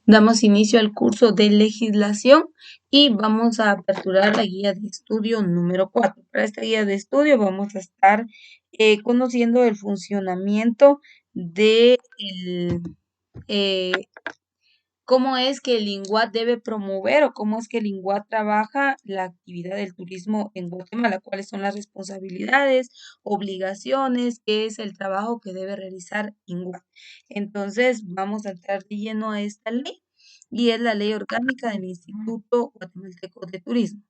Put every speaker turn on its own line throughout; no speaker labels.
Damos inicio al curso de legislación y vamos a aperturar la guía de estudio número 4. Para esta guía de estudio vamos a estar conociendo el funcionamiento de eh, cómo es que el INGUAT debe promover o cómo es que el INGUAT trabaja la actividad del turismo en Guatemala, cuáles son las responsabilidades, obligaciones, qué es el trabajo que debe realizar INGUAT. Entonces, vamos a entrar de lleno a esta ley y es la ley orgánica del Instituto Guatemalteco de Turismo.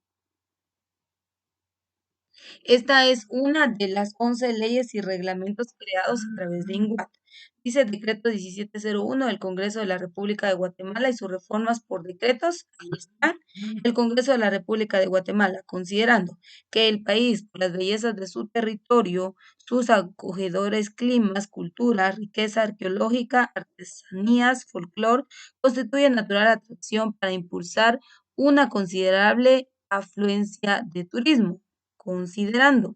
Esta es una de las 11 leyes y reglamentos creados a través de INGUAT. Dice el decreto 1701 del Congreso de la República de Guatemala y sus reformas por decretos. Ahí está. El Congreso de la República de Guatemala, considerando que el país, por las bellezas de su territorio, sus acogedores climas, cultura, riqueza arqueológica, artesanías, folclore, constituye natural atracción para impulsar una considerable afluencia de turismo considerando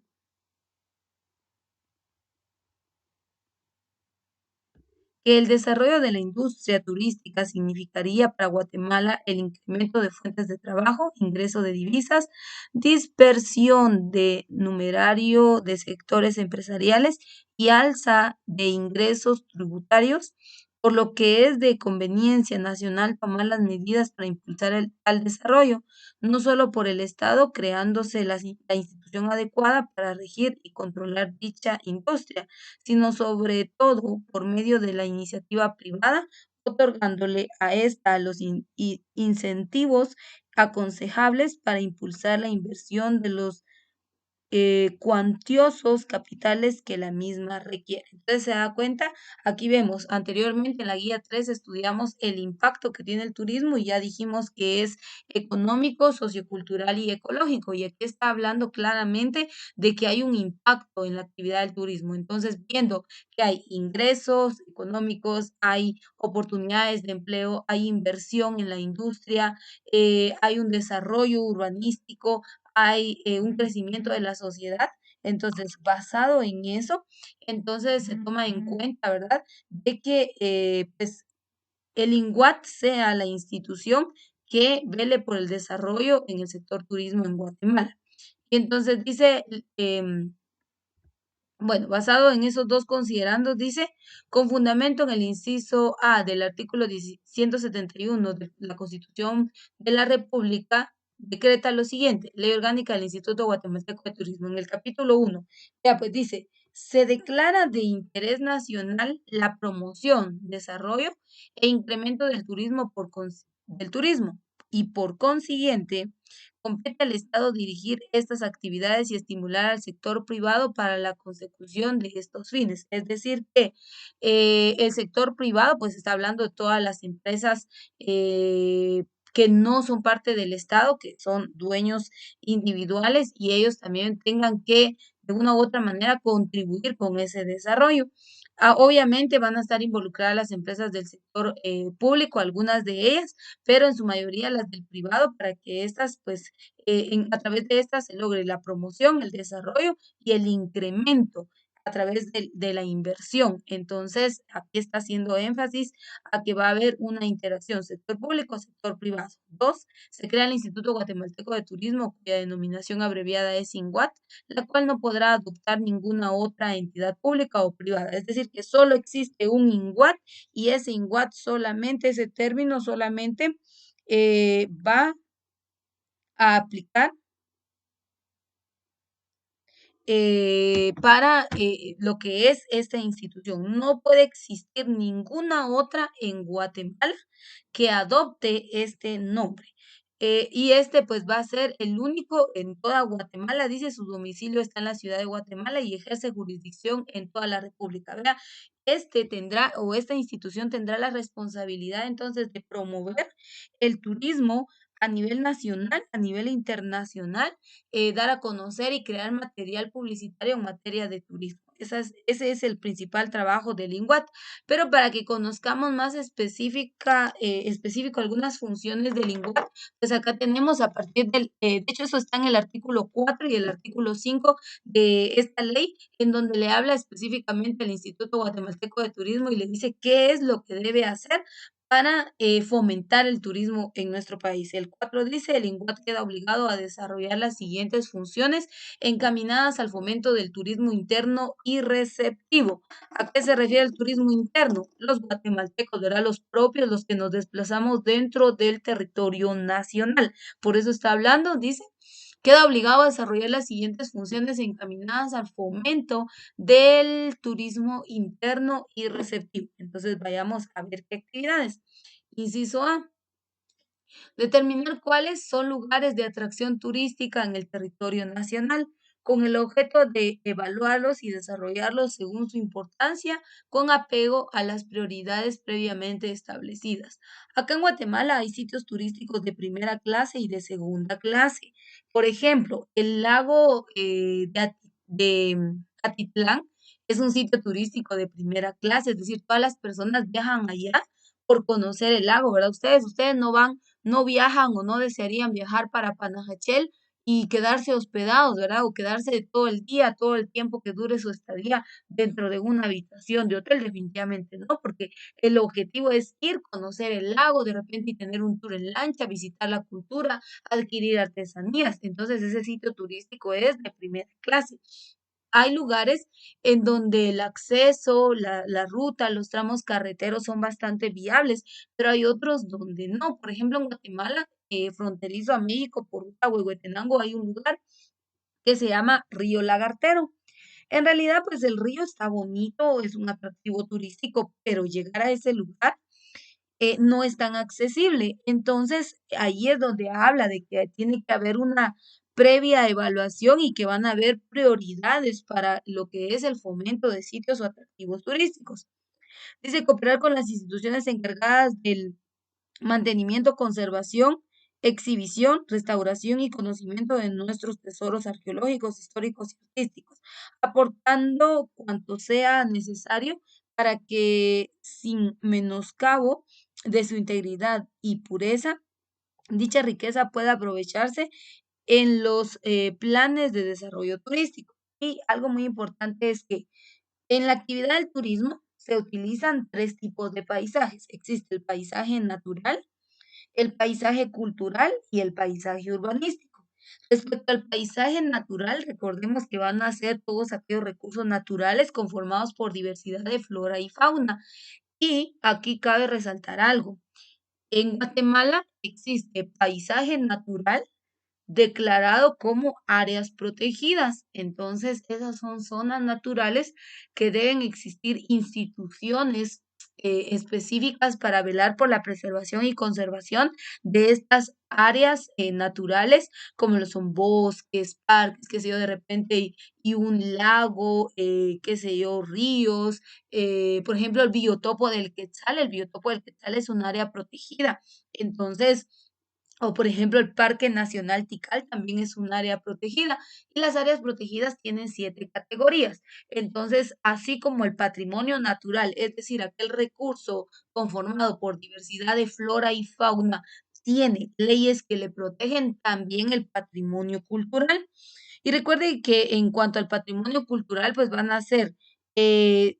que el desarrollo de la industria turística significaría para Guatemala el incremento de fuentes de trabajo, ingreso de divisas, dispersión de numerario de sectores empresariales y alza de ingresos tributarios, por lo que es de conveniencia nacional tomar las medidas para impulsar al desarrollo, no solo por el Estado, creándose la institución adecuada para regir y controlar dicha industria, sino sobre todo por medio de la iniciativa privada, otorgándole a esta los incentivos aconsejables para impulsar la inversión de los cuantiosos capitales que la misma requiere. Entonces, se da cuenta, aquí vemos, anteriormente en la guía 3 estudiamos el impacto que tiene el turismo y ya dijimos que es económico, sociocultural y ecológico. Y aquí está hablando claramente de que hay un impacto en la actividad del turismo. Entonces, viendo que hay ingresos económicos, hay oportunidades de empleo, hay inversión en la industria, hay un desarrollo urbanístico, hay un crecimiento de la sociedad. Entonces, basado en eso, entonces se toma en cuenta, ¿verdad?, de que pues el INGUAT sea la institución que vele por el desarrollo en el sector turismo en Guatemala. Y entonces dice, bueno, basado en esos dos considerandos, dice, con fundamento en el inciso A del artículo 171 de la Constitución de la República, decreta lo siguiente: Ley Orgánica del Instituto Guatemalteco de Turismo. En el capítulo 1, ya pues dice, se declara de interés nacional la promoción, desarrollo e incremento del turismo del turismo y por consiguiente compete al Estado dirigir estas actividades y estimular al sector privado para la consecución de estos fines. Es decir, que el sector privado, pues está hablando de todas las empresas que no son parte del Estado, que son dueños individuales y ellos también tengan que, de una u otra manera, contribuir con ese desarrollo. Obviamente van a estar involucradas las empresas del sector público, algunas de ellas, pero en su mayoría las del privado, para que estas, pues, a través de estas se logre la promoción, el desarrollo y el incremento a través de la inversión. Entonces, aquí está haciendo énfasis a que va a haber una interacción sector público, sector privado. 2, se crea el Instituto Guatemalteco de Turismo, cuya denominación abreviada es INGUAT, la cual no podrá adoptar ninguna otra entidad pública o privada. Es decir, que solo existe un INGUAT y ese INGUAT solamente, ese término solamente va a aplicar para lo que es esta institución. No puede existir ninguna otra en Guatemala que adopte este nombre. Y este pues va a ser el único en toda Guatemala, dice su domicilio está en la ciudad de Guatemala y ejerce jurisdicción en toda la República, ¿verdad? Este tendrá o esta institución tendrá la responsabilidad entonces de promover el turismo a nivel nacional, a nivel internacional, dar a conocer y crear material publicitario en materia de turismo. Ese es el principal trabajo del INGUAT. Pero para que conozcamos más específico algunas funciones del INGUAT, pues acá tenemos a partir de hecho eso está en el artículo 4 y el artículo 5 de esta ley, en donde le habla específicamente al Instituto Guatemalteco de Turismo y le dice qué es lo que debe hacer para fomentar el turismo en nuestro país. El 4 dice, el INGUAT queda obligado a desarrollar las siguientes funciones encaminadas al fomento del turismo interno y receptivo. ¿A qué se refiere el turismo interno? Los guatemaltecos, ¿verdad? Los propios, los que nos desplazamos dentro del territorio nacional. Por eso está hablando, dice, queda obligado a desarrollar las siguientes funciones encaminadas al fomento del turismo interno y receptivo. Entonces, vayamos a ver qué actividades. Inciso A, determinar cuáles son lugares de atracción turística en el territorio nacional, con el objeto de evaluarlos y desarrollarlos según su importancia, con apego a las prioridades previamente establecidas. Acá en Guatemala hay sitios turísticos de primera clase y de segunda clase. Por ejemplo, el lago de Atitlán es un sitio turístico de primera clase, es decir, todas las personas viajan allá por conocer el lago, ¿verdad? Ustedes no viajan o no desearían viajar para Panajachel y quedarse hospedados, ¿verdad? O quedarse todo el día, todo el tiempo que dure su estadía dentro de una habitación de hotel, definitivamente no, porque el objetivo es ir, conocer el lago, de repente y tener un tour en lancha, visitar la cultura, adquirir artesanías. Entonces, ese sitio turístico es de primera clase. Hay lugares en donde el acceso, la ruta, los tramos carreteros son bastante viables, pero hay otros donde no. Por ejemplo, en Guatemala, fronterizo a México por ruta a Huehuetenango, hay un lugar que se llama Río Lagartero. En realidad, pues el río está bonito, es un atractivo turístico, pero llegar a ese lugar no es tan accesible. Entonces, ahí es donde habla de que tiene que haber una previa evaluación y que van a haber prioridades para lo que es el fomento de sitios o atractivos turísticos. Dice cooperar con las instituciones encargadas del mantenimiento, conservación, exhibición, restauración y conocimiento de nuestros tesoros arqueológicos, históricos y artísticos, aportando cuanto sea necesario para que, sin menoscabo de su integridad y pureza, dicha riqueza pueda aprovecharse en los planes de desarrollo turístico. Y algo muy importante es que en la actividad del turismo se utilizan tres tipos de paisajes. Existe el paisaje natural, el paisaje cultural y el paisaje urbanístico. Respecto al paisaje natural, recordemos que van a ser todos aquellos recursos naturales conformados por diversidad de flora y fauna. Y aquí cabe resaltar algo. En Guatemala existe paisaje natural declarado como áreas protegidas. Entonces, esas son zonas naturales que deben existir instituciones específicas para velar por la preservación y conservación de estas áreas naturales, como lo son bosques, parques, qué sé yo, de repente, y un lago, qué sé yo, ríos, por ejemplo, el biotopo del Quetzal es un área protegida. Entonces, o por ejemplo, el Parque Nacional Tikal también es un área protegida y las áreas protegidas tienen 7 categorías. Entonces, así como el patrimonio natural, es decir, aquel recurso conformado por diversidad de flora y fauna, tiene leyes que le protegen, también el patrimonio cultural. Y recuerde que en cuanto al patrimonio cultural, pues van a ser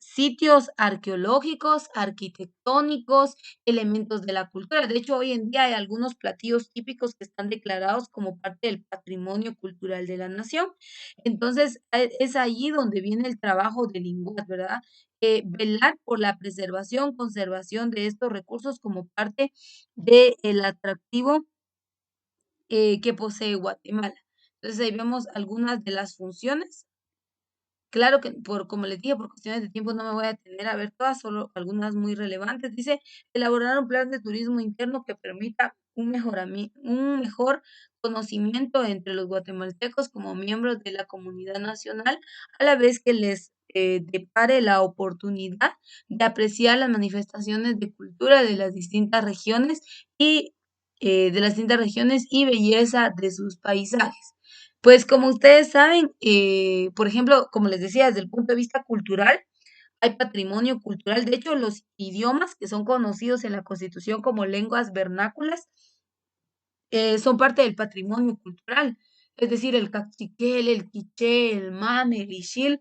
sitios arqueológicos, arquitectónicos, elementos de la cultura. De hecho, hoy en día hay algunos platillos típicos que están declarados como parte del patrimonio cultural de la nación. Entonces, es allí donde viene el trabajo del INGUAT, ¿verdad? Velar por la preservación, conservación de estos recursos como parte del atractivo que posee Guatemala. Entonces, ahí vemos algunas de las funciones. Claro que como les dije, por cuestiones de tiempo no me voy a detener a ver todas, solo algunas muy relevantes. Dice, elaborar un plan de turismo interno que permita un mejor conocimiento entre los guatemaltecos como miembros de la comunidad nacional, a la vez que les depare la oportunidad de apreciar las manifestaciones de cultura de las distintas regiones y belleza de sus paisajes. Pues como ustedes saben, por ejemplo, como les decía, desde el punto de vista cultural, hay patrimonio cultural. De hecho, los idiomas que son conocidos en la Constitución como lenguas vernáculas son parte del patrimonio cultural. Es decir, el cachiquel, el quiché, el mame, el ixil,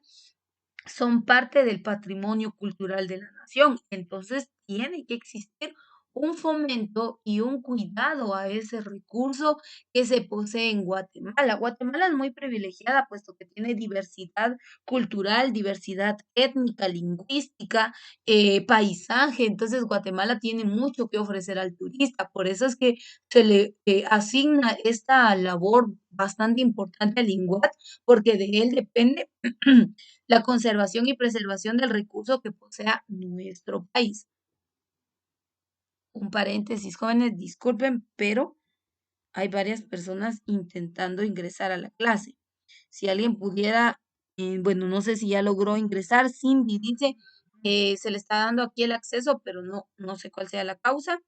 son parte del patrimonio cultural de la nación. Entonces, tiene que existir un fomento y un cuidado a ese recurso que se posee en Guatemala. Guatemala es muy privilegiada, puesto que tiene diversidad cultural, diversidad étnica, lingüística, paisaje. Entonces, Guatemala tiene mucho que ofrecer al turista. Por eso es que se le asigna esta labor bastante importante al INGUAT, porque de él depende la conservación y preservación del recurso que posea nuestro país. Un paréntesis, jóvenes, disculpen, pero hay varias personas intentando ingresar a la clase. Si alguien pudiera, bueno, no sé si ya logró ingresar, Cindy dice, se le está dando aquí el acceso, pero no sé cuál sea la causa,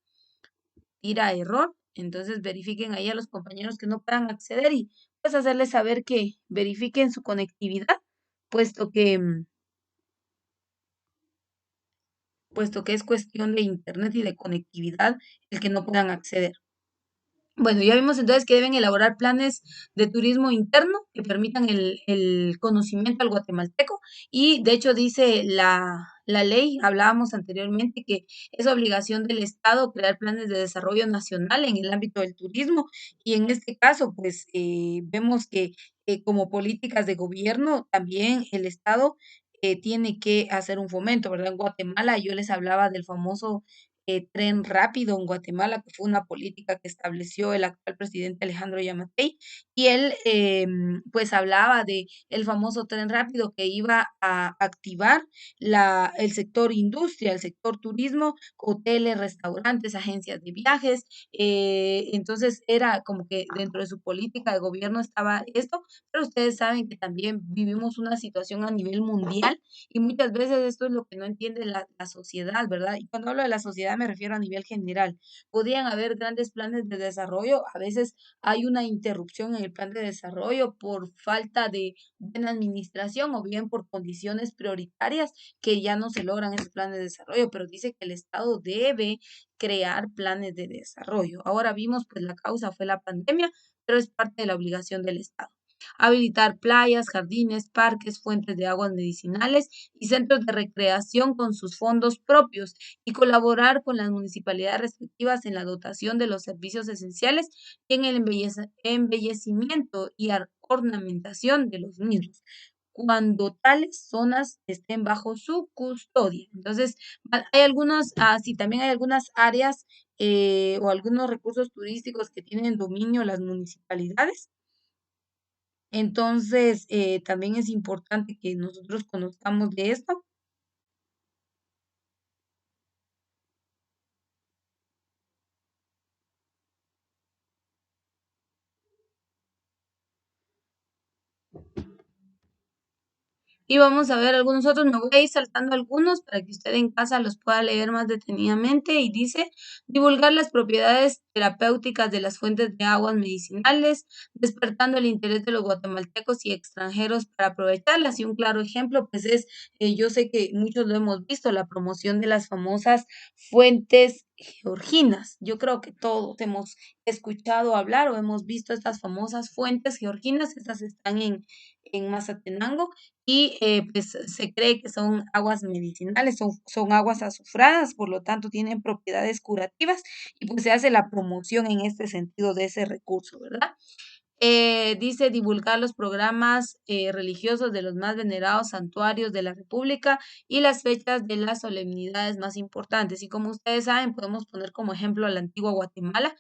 tira error, entonces verifiquen ahí a los compañeros que no puedan acceder y pues hacerles saber que verifiquen su conectividad, puesto que, puesto que es cuestión de internet y de conectividad el que no puedan acceder. Bueno, ya vimos entonces que deben elaborar planes de turismo interno que permitan el conocimiento al guatemalteco y de hecho dice la ley, hablábamos anteriormente, que es obligación del Estado crear planes de desarrollo nacional en el ámbito del turismo y en este caso pues vemos que como políticas de gobierno también el Estado tiene que hacer un fomento, ¿verdad? En Guatemala yo les hablaba del famoso tren rápido en Guatemala, que fue una política que estableció el actual presidente Alejandro Yamatei, y él pues hablaba de el famoso tren rápido que iba a activar el sector industria, el sector turismo, hoteles, restaurantes, agencias de viajes, entonces era como que dentro de su política de gobierno estaba esto, pero ustedes saben que también vivimos una situación a nivel mundial y muchas veces esto es lo que no entiende la sociedad, ¿verdad? Y cuando hablo de la sociedad me refiero a nivel general. Podrían haber grandes planes de desarrollo, a veces hay una interrupción en el plan de desarrollo por falta de buena administración o bien por condiciones prioritarias que ya no se logran esos planes de desarrollo, pero dice que el Estado debe crear planes de desarrollo. Ahora vimos, pues la causa fue la pandemia, pero es parte de la obligación del Estado. Habilitar playas, jardines, parques, fuentes de aguas medicinales y centros de recreación con sus fondos propios y colaborar con las municipalidades respectivas en la dotación de los servicios esenciales y en el embellecimiento y ornamentación de los mismos cuando tales zonas estén bajo su custodia. Entonces, hay algunos, sí, también hay algunas áreas o algunos recursos turísticos que tienen dominio las municipalidades, entonces, también es importante que nosotros conozcamos de esto. Y vamos a ver algunos otros, me voy a ir saltando algunos para que usted en casa los pueda leer más detenidamente. Y dice, divulgar las propiedades terapéuticas de las fuentes de aguas medicinales, despertando el interés de los guatemaltecos y extranjeros para aprovecharlas. Y un claro ejemplo, pues es, yo sé que muchos lo hemos visto, la promoción de las famosas fuentes georginas. Yo creo que todos hemos escuchado hablar o hemos visto estas famosas fuentes georginas, estas están en Mazatenango y pues se cree que son aguas medicinales, son aguas azufradas, por lo tanto tienen propiedades curativas y pues se hace la promoción en este sentido de ese recurso, ¿verdad? Dice divulgar los programas religiosos de los más venerados santuarios de la República y las fechas de las solemnidades más importantes. Y como ustedes saben, podemos poner como ejemplo a la antigua Guatemala,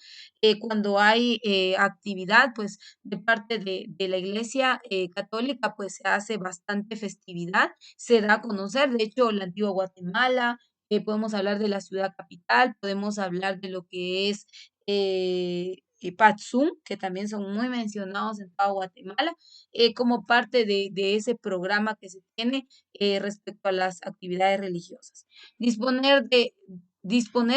cuando hay actividad, pues de parte de la Iglesia Católica, pues se hace bastante festividad, se da a conocer, de hecho, la antigua Guatemala. Podemos hablar de la ciudad capital, podemos hablar de lo que es Patzum, que también son muy mencionados en toda Guatemala, como parte de ese programa que se tiene respecto a las actividades religiosas. Disponer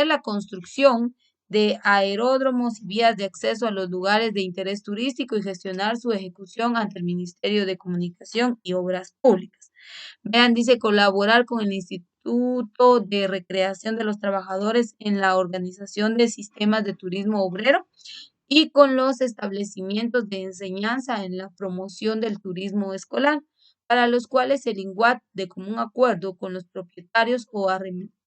la construcción de aeródromos y vías de acceso a los lugares de interés turístico y gestionar su ejecución ante el Ministerio de Comunicación y Obras Públicas. Vean, dice colaborar con el Instituto de Recreación de los Trabajadores en la organización de sistemas de turismo obrero y con los establecimientos de enseñanza en la promoción del turismo escolar. para los cuales el INGUAT, de común acuerdo con los propietarios o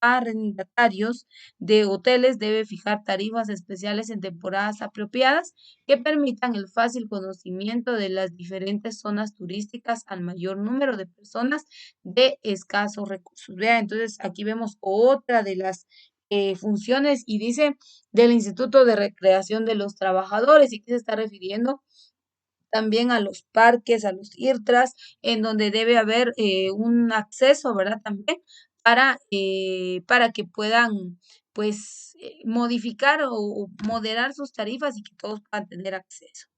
arrendatarios de hoteles, debe fijar tarifas especiales en temporadas apropiadas que permitan el fácil conocimiento de las diferentes zonas turísticas al mayor número de personas de escasos recursos. Vea, entonces aquí vemos otra de las funciones y dice del Instituto de Recreación de los Trabajadores, y que se está refiriendo también a los parques, a los IRTRAS, en donde debe haber un acceso, ¿verdad? También para que puedan, pues, modificar o moderar sus tarifas y que todos puedan tener acceso.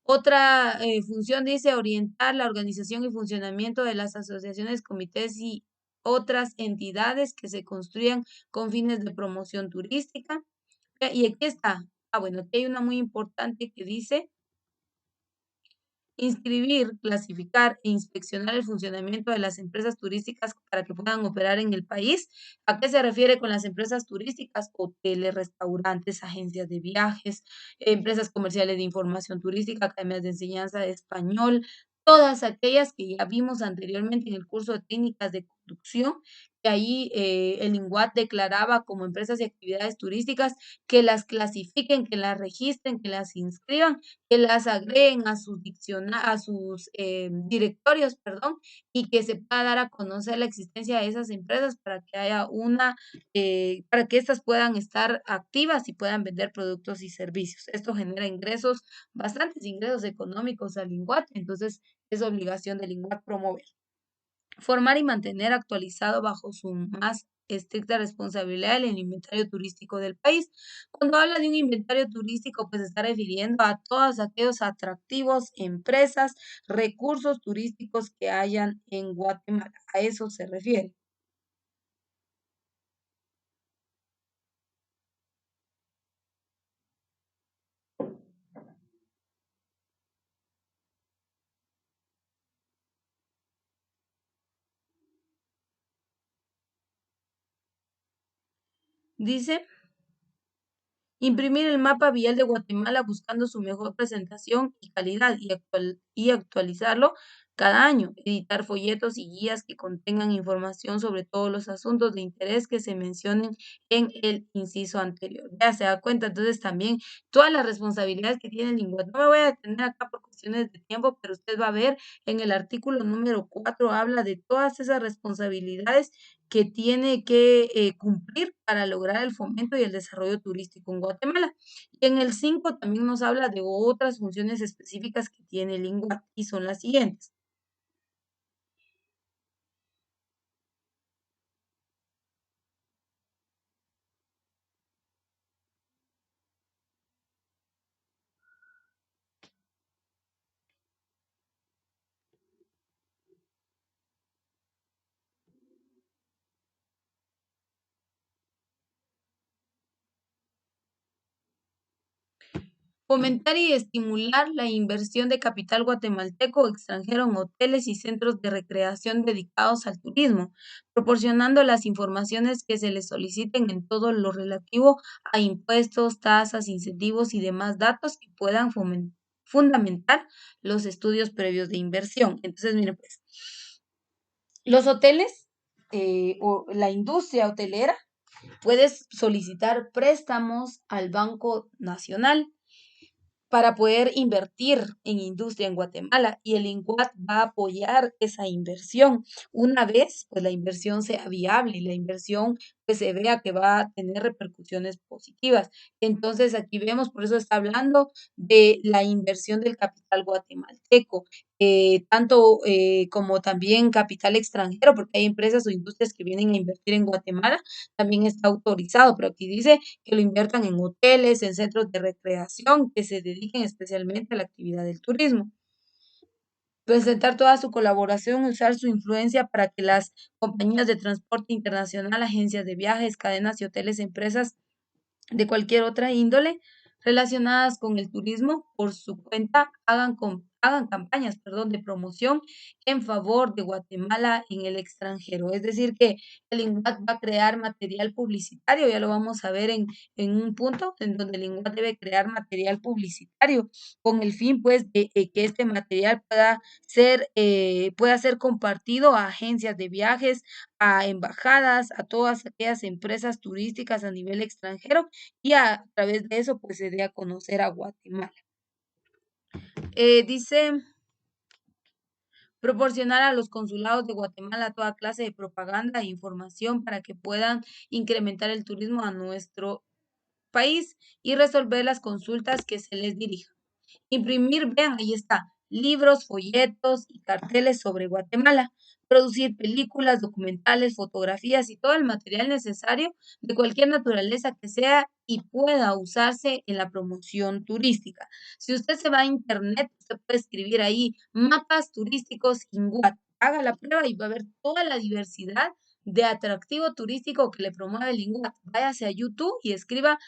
Otra función dice orientar la organización y funcionamiento de las asociaciones, comités y otras entidades que se construyan con fines de promoción turística. Y aquí está. Bueno, aquí hay una muy importante que dice inscribir, clasificar e inspeccionar el funcionamiento de las empresas turísticas para que puedan operar en el país. ¿A qué se refiere con las empresas turísticas? Hoteles, restaurantes, agencias de viajes, empresas comerciales de información turística, academias de enseñanza de español, todas aquellas que ya vimos anteriormente en el curso de técnicas de conducción, que ahí el INGUAT declaraba como empresas y actividades turísticas, que las clasifiquen, que las registren, que las inscriban, que las agreguen a sus directorios, perdón, y que se pueda dar a conocer la existencia de esas empresas para que haya para que éstas puedan estar activas y puedan vender productos y servicios. Esto genera ingresos, bastantes ingresos económicos al INGUAT, entonces es obligación del INGUAT promover. Formar y mantener actualizado bajo su más estricta responsabilidad el inventario turístico del país. Cuando habla de un inventario turístico, pues se está refiriendo a todos aquellos atractivos, empresas, recursos turísticos que hayan en Guatemala. A eso se refiere. Dice imprimir el mapa vial de Guatemala buscando su mejor presentación y calidad y actualizarlo cada año. Editar folletos y guías que contengan información sobre todos los asuntos de interés que se mencionen en el inciso anterior. Ya se da cuenta, entonces también todas las responsabilidades que tiene el INGUAT. No me voy a detener acá por cuestiones de tiempo, pero usted va a ver en el artículo número 4 habla de todas esas responsabilidades que tiene que cumplir para lograr el fomento y el desarrollo turístico en Guatemala. Y en el 5 también nos habla de otras funciones específicas que tiene el INGUAT y son las siguientes. Fomentar y estimular la inversión de capital guatemalteco o extranjero en hoteles y centros de recreación dedicados al turismo, proporcionando las informaciones que se les soliciten en todo lo relativo a impuestos, tasas, incentivos y demás datos que puedan fundamentar los estudios previos de inversión. Entonces, mire, pues, los hoteles o la industria hotelera puedes solicitar préstamos al Banco Nacional para poder invertir en industria en Guatemala y el INCUAT va a apoyar esa inversión. Una vez, pues la inversión sea viable y la inversión pues se vea que va a tener repercusiones positivas. Entonces aquí vemos, por eso está hablando de la inversión del capital guatemalteco, tanto como también capital extranjero, porque hay empresas o industrias que vienen a invertir en Guatemala, también está autorizado, pero aquí dice que lo inviertan en hoteles, en centros de recreación, que se dediquen especialmente a la actividad del turismo. Presentar toda su colaboración, usar su influencia para que las compañías de transporte internacional, agencias de viajes, cadenas y hoteles, empresas de cualquier otra índole relacionadas con el turismo por su cuenta hagan campañas, perdón, de promoción en favor de Guatemala en el extranjero. Es decir, que el INGUAT va a crear material publicitario, ya lo vamos a ver en un punto en donde el INGUAT debe crear material publicitario con el fin, pues, de que este material pueda ser compartido a agencias de viajes, a embajadas, a todas aquellas empresas turísticas a nivel extranjero y a través de eso, pues, se dé a conocer a Guatemala. Dice proporcionar a los consulados de Guatemala toda clase de propaganda e información para que puedan incrementar el turismo a nuestro país y resolver las consultas que se les dirijan. Imprimir, vean, ahí está, libros, folletos y carteles sobre Guatemala. Producir películas, documentales, fotografías y todo el material necesario de cualquier naturaleza que sea y pueda usarse en la promoción turística. Si usted se va a internet, usted puede escribir ahí mapas turísticos INGUAT. Haga la prueba y va a ver toda la diversidad de atractivo turístico que le promueve el INGUAT. Váyase a YouTube y escriba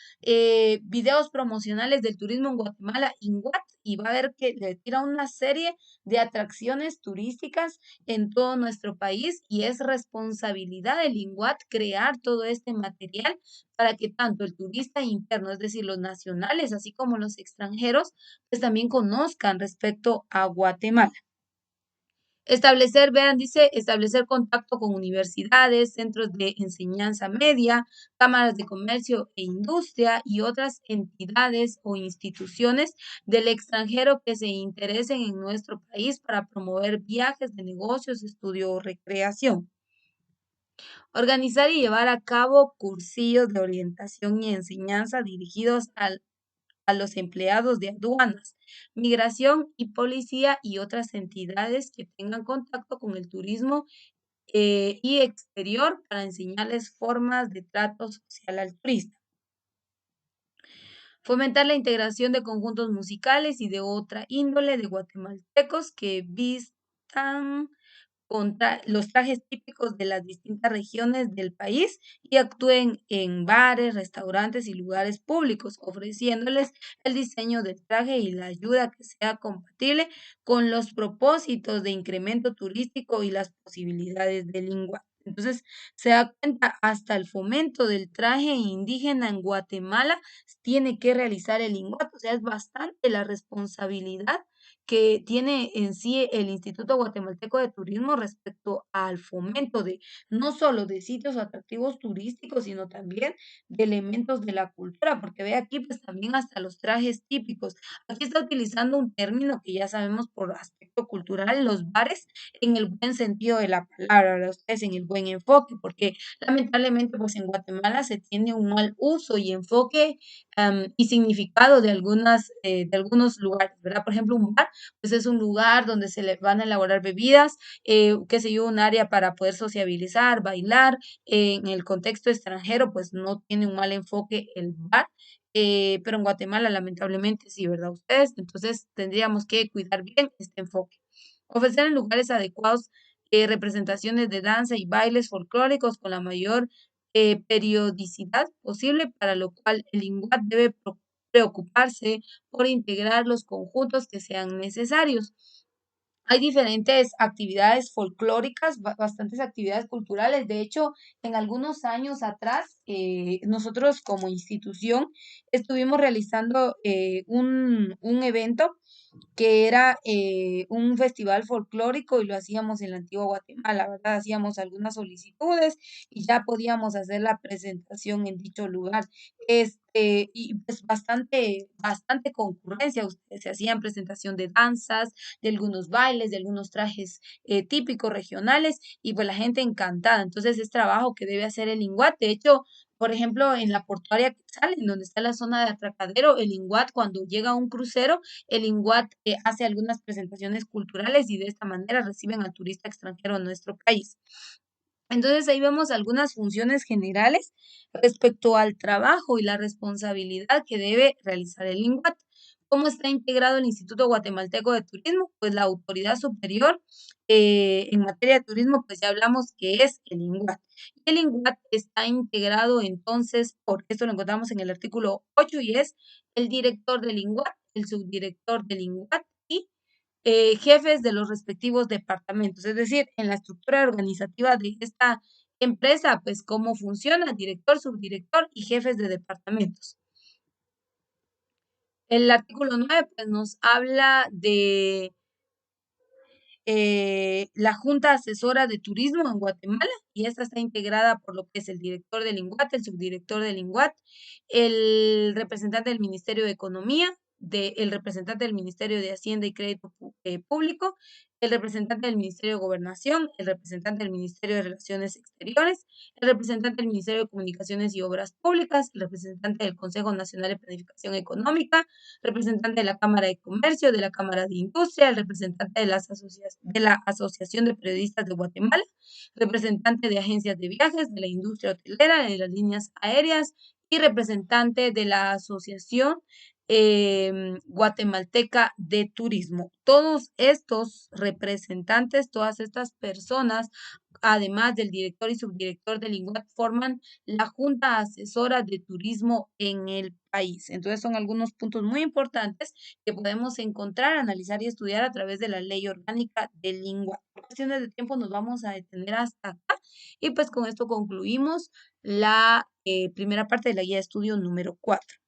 videos promocionales del turismo en Guatemala, INGUAT, y va a ver que le tira una serie de atracciones turísticas en todo nuestro país y es responsabilidad del INGUAT crear todo este material para que tanto el turista interno, es decir, los nacionales, así como los extranjeros, pues también conozcan respecto a Guatemala. Establecer, vean, dice, establecer contacto con universidades, centros de enseñanza media, cámaras de comercio e industria y otras entidades o instituciones del extranjero que se interesen en nuestro país para promover viajes de negocios, estudio o recreación. Organizar y llevar a cabo cursillos de orientación y enseñanza dirigidos a los empleados de aduanas, migración y policía y otras entidades que tengan contacto con el turismo y exterior para enseñarles formas de trato social al turista. Fomentar la integración de conjuntos musicales y de otra índole de guatemaltecos que vistan los trajes típicos de las distintas regiones del país y actúen en bares, restaurantes y lugares públicos, ofreciéndoles el diseño del traje y la ayuda que sea compatible con los propósitos de incremento turístico y las posibilidades de lengua. Entonces, se da cuenta, hasta el fomento del traje indígena en Guatemala tiene que realizar el INGUAT, o sea, es bastante la responsabilidad que tiene en sí el Instituto Guatemalteco de Turismo respecto al fomento de no solo de sitios atractivos turísticos, sino también de elementos de la cultura, porque ve aquí pues también hasta los trajes típicos. Aquí está utilizando un término que ya sabemos por aspecto cultural, los bares, en el buen sentido de la palabra, ¿verdad? Ustedes en el buen enfoque, porque lamentablemente pues en Guatemala se tiene un mal uso y enfoque y significado de algunos lugares, ¿verdad? Por ejemplo, un bar pues es un lugar donde se le van a elaborar bebidas, qué sé yo, un área para poder sociabilizar, bailar. En el contexto extranjero, pues no tiene un mal enfoque el bar, pero en Guatemala lamentablemente sí, ¿verdad? Ustedes, entonces tendríamos que cuidar bien este enfoque. Ofrecer en lugares adecuados representaciones de danza y bailes folclóricos con la mayor periodicidad posible, para lo cual el INGUAT debe preocuparse por integrar los conjuntos que sean necesarios. Hay diferentes actividades folclóricas, bastantes actividades culturales. De hecho, en algunos años atrás, nosotros como institución estuvimos realizando un evento que era un festival folclórico y lo hacíamos en la antigua Guatemala, ¿verdad? Hacíamos algunas solicitudes y ya podíamos hacer la presentación en dicho lugar. Y pues bastante concurrencia. Ustedes se hacían presentación de danzas, de algunos bailes, de algunos trajes típicos regionales y pues la gente encantada. Entonces es trabajo que debe hacer el INGUAT. De hecho, por ejemplo, en la portuaria Quetzal, en donde está la zona de atracadero, el INGUAT cuando llega un crucero, el INGUAT hace algunas presentaciones culturales y de esta manera reciben al turista extranjero en nuestro país. Entonces ahí vemos algunas funciones generales respecto al trabajo y la responsabilidad que debe realizar el INGUAT. ¿Cómo está integrado el Instituto Guatemalteco de Turismo? Pues la autoridad superior en materia de turismo, pues ya hablamos que es el INGUAT. Y el INGUAT está integrado entonces, por esto lo encontramos en el artículo 8 y es el director del INGUAT, el subdirector del INGUAT y jefes de los respectivos departamentos. Es decir, en la estructura organizativa de esta empresa, pues cómo funciona, director, subdirector y jefes de departamentos. El artículo 9 pues, nos habla de la Junta Asesora de Turismo en Guatemala y esta está integrada por lo que es el director del INGUAT, el subdirector del INGUAT, el representante del Ministerio de Economía, el representante del Ministerio de Hacienda y Crédito Público, el representante del Ministerio de Gobernación, el representante del Ministerio de Relaciones Exteriores, el representante del Ministerio de Comunicaciones y Obras Públicas, el representante del Consejo Nacional de Planificación Económica, representante de la Cámara de Comercio, de la Cámara de Industria, el representante de de la Asociación de Periodistas de Guatemala, representante de agencias de viajes, de la industria hotelera, de las líneas aéreas y representante de la Asociación Guatemalteca de Turismo. Todos estos representantes, todas estas personas, además del director y subdirector del INGUAT, forman la Junta Asesora de Turismo en el país. Entonces son algunos puntos muy importantes que podemos encontrar, analizar y estudiar a través de la ley orgánica del INGUAT. Por cuestiones de tiempo nos vamos a detener hasta acá y pues con esto concluimos la primera parte de la guía de estudio número 4.